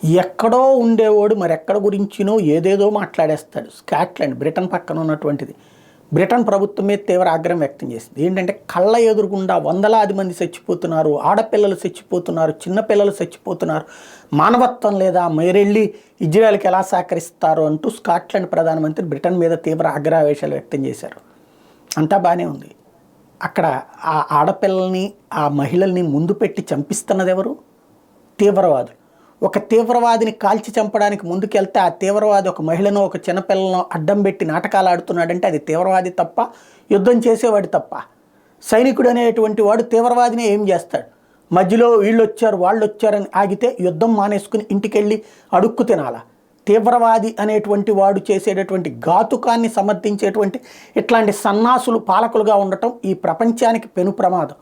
ఎక్కడో ఉండేవాడు మరెక్కడ గురించినో ఏదేదో మాట్లాడేస్తాడు. స్కాట్లాండ్ బ్రిటన్ పక్కన ఉన్నటువంటిది. బ్రిటన్ ప్రభుత్వం మీద తీవ్ర ఆగ్రహం వ్యక్తం చేసింది. ఏంటంటే కళ్ళ ఎదురుగుండా వందలాది మంది చచ్చిపోతున్నారు, ఆడపిల్లలు చచ్చిపోతున్నారు, చిన్నపిల్లలు చచ్చిపోతున్నారు, మానవత్వం లేదా, మీరెళ్ళి ఇజ్రాయెల్కి ఎలా సహకరిస్తారు అంటూ స్కాట్లాండ్ ప్రధానమంత్రి బ్రిటన్ మీద తీవ్ర ఆగ్రహవేశాలు వ్యక్తం చేశారు. అంతా బాగానే ఉంది. అక్కడ ఆ ఆడపిల్లల్ని ఆ మహిళల్ని ముందు పెట్టి చంపిస్తున్నది ఎవరు? తీవ్రవాదులు. ఒక తీవ్రవాదిని కాల్చి చంపడానికి ముందుకెళ్తే ఆ తీవ్రవాది ఒక మహిళను ఒక చిన్నపిల్లను అడ్డం పెట్టి నాటకాలు ఆడుతున్నాడంటే అది తీవ్రవాది తప్ప, యుద్ధం చేసేవాడి తప్ప? సైనికుడు అనేటువంటి వాడు తీవ్రవాదిని ఏం చేస్తాడు? మధ్యలో వీళ్ళు వచ్చారు వాళ్ళు వచ్చారని ఆగితే యుద్ధం మానేసుకుని ఇంటికెళ్ళి అడుక్కు తినాలా? తీవ్రవాది అనేటువంటి వాడు చేసేటటువంటి ఘాతుకాన్ని సమర్థించేటువంటి ఇట్లాంటి సన్నాసులు పాలకులుగా ఉండటం ఈ ప్రపంచానికి పెను ప్రమాదం.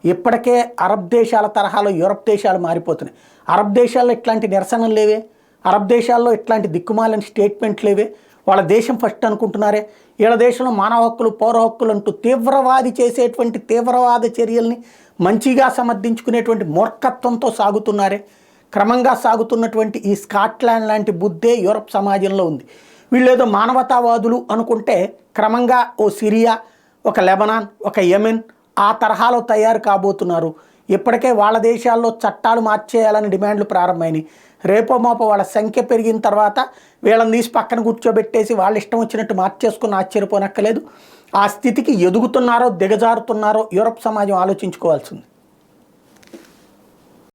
ఇప్పటికే అరబ్ దేశాల తరహాలో యూరప్ దేశాలు మారిపోతున్నాయి. అరబ్ దేశాల్లో ఇట్లాంటి నిరసనలు లేవే, అరబ్ దేశాల్లో ఇట్లాంటి దిక్కుమాలని స్టేట్మెంట్ లేవే. వాళ్ళ దేశం ఫస్ట్ అనుకుంటున్నారే. వీళ్ళ దేశంలో మానవ హక్కులు పౌర హక్కులు అంటూ తీవ్రవాది చేసేటువంటి తీవ్రవాద చర్యల్ని మంచిగా సమర్థించుకునేటువంటి మూర్ఖత్వంతో సాగుతున్నారే. క్రమంగా సాగుతున్నటువంటి ఈ స్కాట్లాండ్ లాంటి బుద్ధే యూరప్ సమాజంలో ఉంది. వీళ్ళేదో మానవతావాదులు అనుకుంటే క్రమంగా ఓ సిరియా, ఒక లెబనాన్, ఒక యెమెన్ ఆ తరహాలో తయారు కాబోతున్నారు. ఇప్పటికే వాళ్ళ దేశాల్లో చట్టాలు మార్చేయాలని డిమాండ్లు ప్రారంభమైనాయి. రేపో మాపో వాళ్ళ సంఖ్య పెరిగిన తర్వాత వీళ్ళని తీసి పక్కన కూర్చోబెట్టేసి వాళ్ళ ఇష్టం వచ్చినట్టు మార్చేసుకుని ఆశ్చర్యపోనక్కలేదు. ఆ స్థితికి ఎదుగుతున్నారో దిగజారుతున్నారో యూరప్ సమాజం ఆలోచించుకోవాల్సింది.